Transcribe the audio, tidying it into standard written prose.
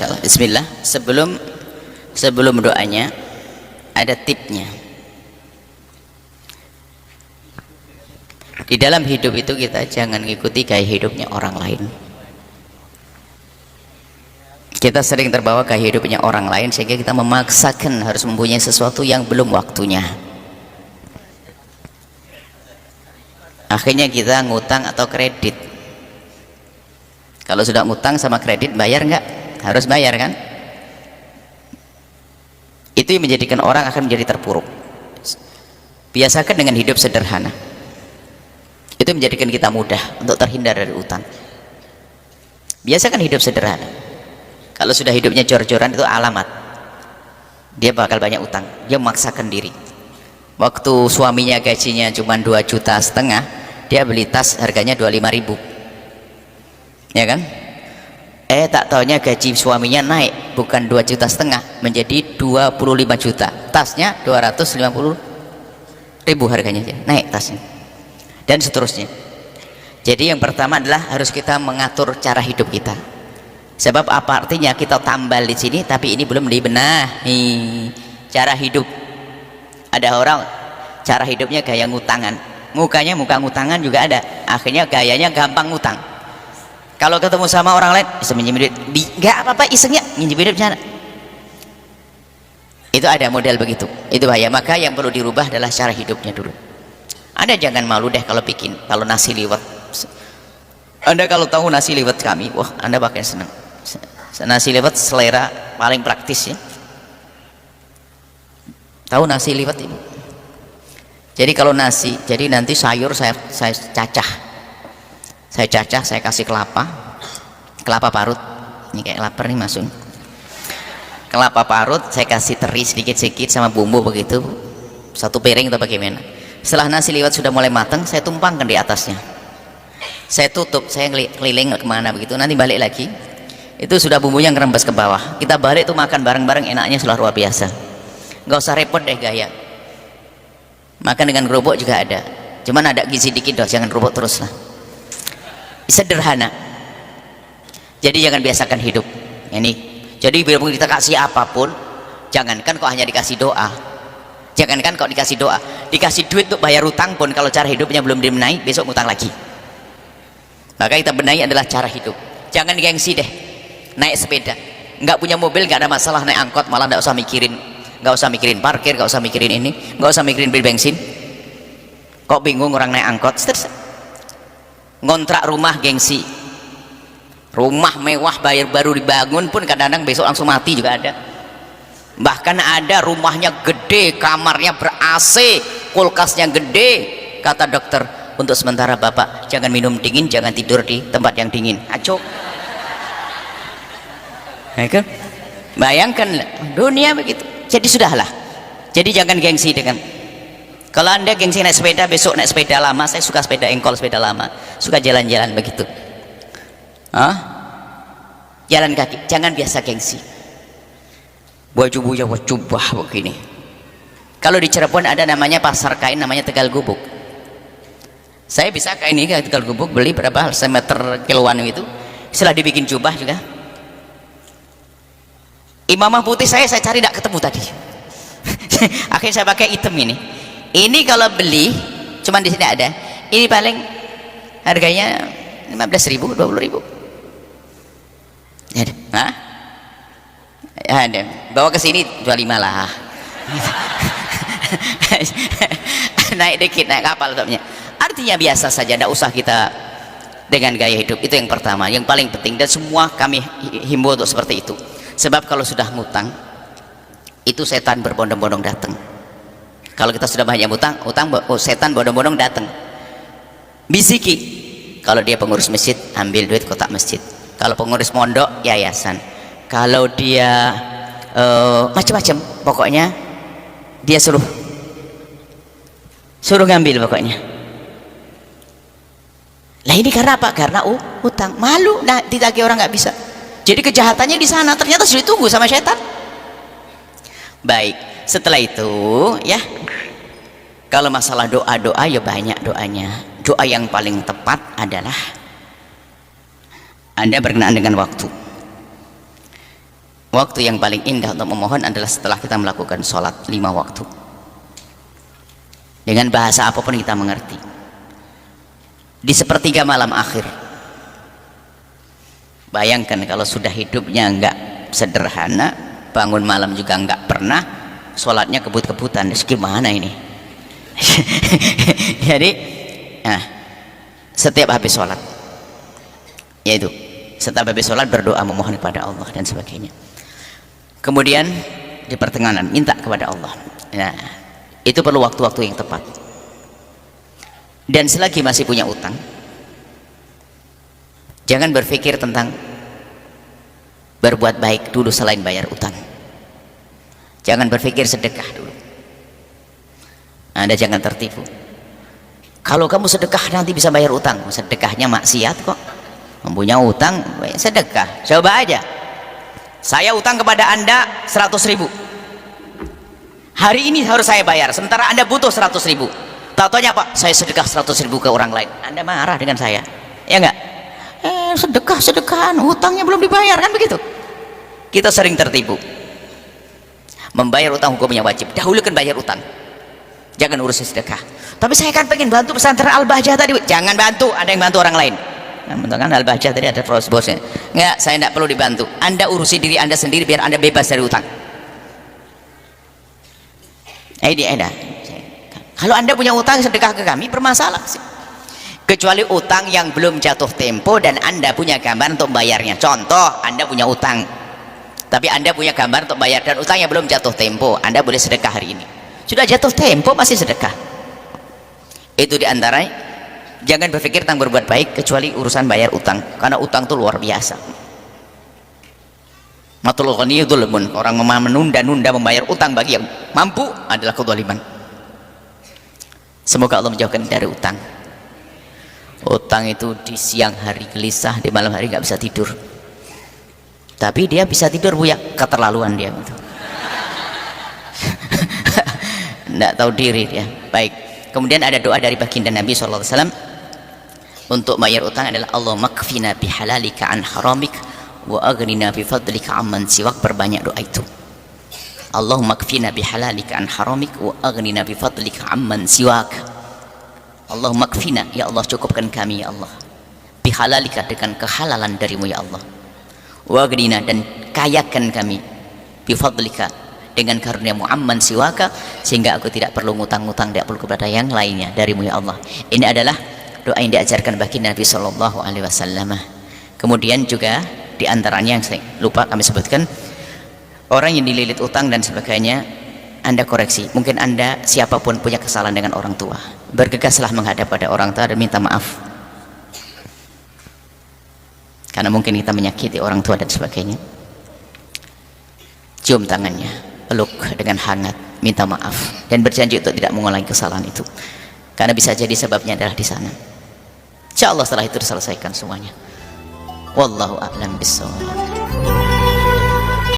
insyaallah. Bismillah. Sebelum doanya ada tipnya. Di dalam hidup itu kita jangan ngikuti gaya hidupnya orang lain. Kita sering terbawa gaya hidupnya orang lain sehingga kita memaksakan harus mempunyai sesuatu yang belum waktunya. Akhirnya kita ngutang atau kredit. Kalau sudah ngutang sama kredit bayar nggak? Harus bayar kan? Itu yang menjadikan orang akan menjadi terpuruk. Biasakan dengan hidup sederhana. Itu menjadikan kita mudah untuk terhindar dari utang. Biasakan hidup sederhana. Kalau sudah hidupnya jor-joran itu alamat dia bakal banyak utang. Dia memaksakan diri. Waktu suaminya gajinya cuma 2,5 juta, dia beli tas harganya 25.000, ya kan? Tak taunya gaji suaminya naik, bukan 2,5 juta menjadi 25 juta, tasnya 250.000 harganya, naik tasnya, dan seterusnya. Jadi yang pertama adalah harus kita mengatur cara hidup kita. Sebab apa artinya kita tambal di sini tapi ini belum dibenahi cara hidup. Ada orang cara hidupnya gaya ngutangan, mukanya muka ngutangan juga ada, akhirnya gayanya gampang ngutang. Kalau ketemu sama orang lain bisa minjem duit, nggak apa-apa, isengnya minjem duit sana. Itu ada model begitu, itu bahaya. Maka yang perlu dirubah adalah cara hidupnya dulu. Anda jangan malu deh kalau bikin, kalau nasi liwet. Anda kalau tahu nasi liwet kami, wah Anda bakal senang. Nasi liwet selera paling praktis ya. Tahu nasi liwet ibu? Jadi kalau nasi, jadi nanti sayur saya cacah, saya kasih kelapa parut. Ini kayak lapar nih masuk. Kelapa parut saya kasih teri sedikit-sedikit sama bumbu begitu, 1 piring atau bagaimana. Setelah nasi liwet sudah mulai matang, saya tumpangkan di atasnya. Saya tutup, saya keliling kemana begitu, nanti balik lagi. Itu sudah bumbunya ngerembes ke bawah. Kita balik tuh makan bareng-bareng, enaknya sudah luar biasa. Nggak usah repot deh gaya. Makan dengan kerupuk juga ada, cuman ada gizi dikit dong, jangan kerupuk terus lah. Sederhana. Jadi jangan biasakan hidup ini. Jadi biarpun kita kasih apapun, jangankan kok hanya dikasih doa, jangankan kok dikasih doa, dikasih duit untuk bayar utang pun kalau cara hidupnya belum dibenahi, besok ngutang lagi. Maka kita benahi adalah cara hidup. Jangan gengsi deh naik sepeda, nggak punya mobil nggak ada masalah, naik angkot malah nggak usah mikirin, parkir, nggak usah mikirin ini, nggak usah mikirin beli bensin. Kok bingung orang naik angkot? Ngontrak rumah gengsi, rumah mewah baru dibangun pun kadang-kadang besok langsung mati juga ada. Bahkan ada rumahnya gede, kamarnya ber-AC, kulkasnya gede, kata dokter, untuk sementara bapak jangan minum dingin, jangan tidur di tempat yang dingin. Acok. Bayangkan dunia begitu. Jadi sudahlah, jadi jangan gengsi dengan, kalau Anda gengsi naik sepeda, besok naik sepeda lama. Saya suka sepeda engkol, sepeda lama, suka jalan-jalan begitu, jalan kaki. Jangan biasa gengsi, baju begini. Kalau di Cirebon ada namanya pasar kain, namanya Tegal Gubuk. Saya bisa kain ini ke Tegal Gubuk, beli berapa semeter kiloan itu, setelah dibikin jubah juga. Imamah putih saya cari tidak ketemu tadi. Akhirnya saya pakai hitam ini. Ini kalau beli cuman di sini ada. Ini paling harganya 15.000, 20.000. Ada. Bawa ke sini 25 lah. Naik dikit, naik kapal topnya. Artinya biasa saja, tidak usah kita dengan gaya hidup. Itu yang pertama, yang paling penting, dan semua kami himbau untuk seperti itu. Sebab kalau sudah ngutang itu setan berbondong-bondong datang. Kalau kita sudah banyak utang, setan berbondong-bondong datang, bisiki. Kalau dia pengurus masjid, ambil duit kotak masjid. Kalau pengurus mondok, yayasan. Kalau dia macam-macam, pokoknya dia suruh ngambil pokoknya. Lah ini karena apa? Karena utang, malu, nah ditagih orang nggak bisa. Jadi kejahatannya di sana, ternyata sudah ditunggu sama setan. Baik, setelah itu ya, kalau masalah doa ya banyak doanya. Doa yang paling tepat adalah Anda berkenaan dengan waktu. waktu yang paling indah untuk memohon adalah setelah kita melakukan sholat 5 waktu dengan bahasa apapun kita mengerti. Di sepertiga malam akhir, bayangkan kalau sudah hidupnya enggak sederhana, bangun malam juga enggak pernah, sholatnya kebut-kebutan, gimana ini? Jadi nah, setiap habis sholat, yaitu setiap habis sholat berdoa memohon kepada Allah dan sebagainya. Kemudian di pertengahan minta kepada Allah. Nah, itu perlu waktu-waktu yang tepat. Dan selagi masih punya utang, jangan berpikir tentang berbuat baik dulu selain bayar utang. Jangan berpikir sedekah dulu. Anda jangan tertipu. Kalau kamu sedekah nanti bisa bayar utang. Sedekahnya maksiat kok. Mempunyai utang sedekah. Coba aja, saya utang kepada Anda 100.000, hari ini harus saya bayar, sementara Anda butuh 100.000. Tahu-taunya apa? Saya sedekah 100.000 ke orang lain. Anda marah dengan saya, ya enggak? Sedekahan, hutangnya belum dibayar, kan begitu? Kita sering tertipu. Membayar utang hukumnya wajib, dahulukan bayar utang, jangan urusin sedekah. Tapi saya kan pengen bantu pesantren Al-Bahjah tadi. Jangan bantu, ada yang bantu orang lain. Kan Al-Bahjah tadi ada bosnya. Enggak, saya tidak perlu dibantu. Anda urusi diri Anda sendiri biar Anda bebas dari utang. Kalau Anda punya utang sedekah ke kami, bermasalah sih. Kecuali utang yang belum jatuh tempo dan Anda punya gambar untuk bayarnya. Contoh, Anda punya utang, tapi Anda punya gambar untuk bayar dan utangnya belum jatuh tempo, Anda boleh sedekah hari ini. Sudah jatuh tempo masih sedekah. Itu diantaranya. Jangan berpikir tentang berbuat baik kecuali urusan bayar utang, karena utang itu luar biasa. Matul ghani dzulmun, orang menunda-nunda membayar utang bagi yang mampu adalah kedzaliman. Semoga Allah menjauhkan dari utang. Utang itu di siang hari gelisah, di malam hari nggak bisa tidur. Tapi dia bisa tidur, Bu, ya keterlaluan dia itu. Nggak tahu diri dia. Baik. Kemudian ada doa dari baginda Nabi SAW untuk bayar utang adalah Allahumma kfina bihalalika an haramik wa aghnina bifadlika amman siwak. Perbanyak doa itu. Allahumma kfina bihalalika an haramik wa aghnina bifadlika amman siwak. Allahumma kfina, ya Allah cukupkan kami ya Allah, bihalalika dengan kehalalan darimu ya Allah, wa aghnina dan kayakan kami, bifadlika dengan karuniamu amman siwaka, sehingga aku tidak perlu ngutang-ngutang, tidak perlu kepada yang lainnya darimu ya Allah. Ini adalah doa yang diajarkan bagi Nabi Shallallahu Alaihi Wasallam. Kemudian juga diantaranya yang saya lupa kami sebutkan, orang yang dililit utang dan sebagainya, Anda koreksi. Mungkin Anda siapapun punya kesalahan dengan orang tua, bergegaslah menghadap pada orang tua dan minta maaf, karena mungkin kita menyakiti orang tua dan sebagainya. Cium tangannya, peluk dengan hangat, minta maaf dan berjanji untuk tidak mengulangi kesalahan itu, karena bisa jadi sebabnya adalah di sana. Insya Allah setelah itu diselesaikan semuanya. Wallahu a'lam bishawab.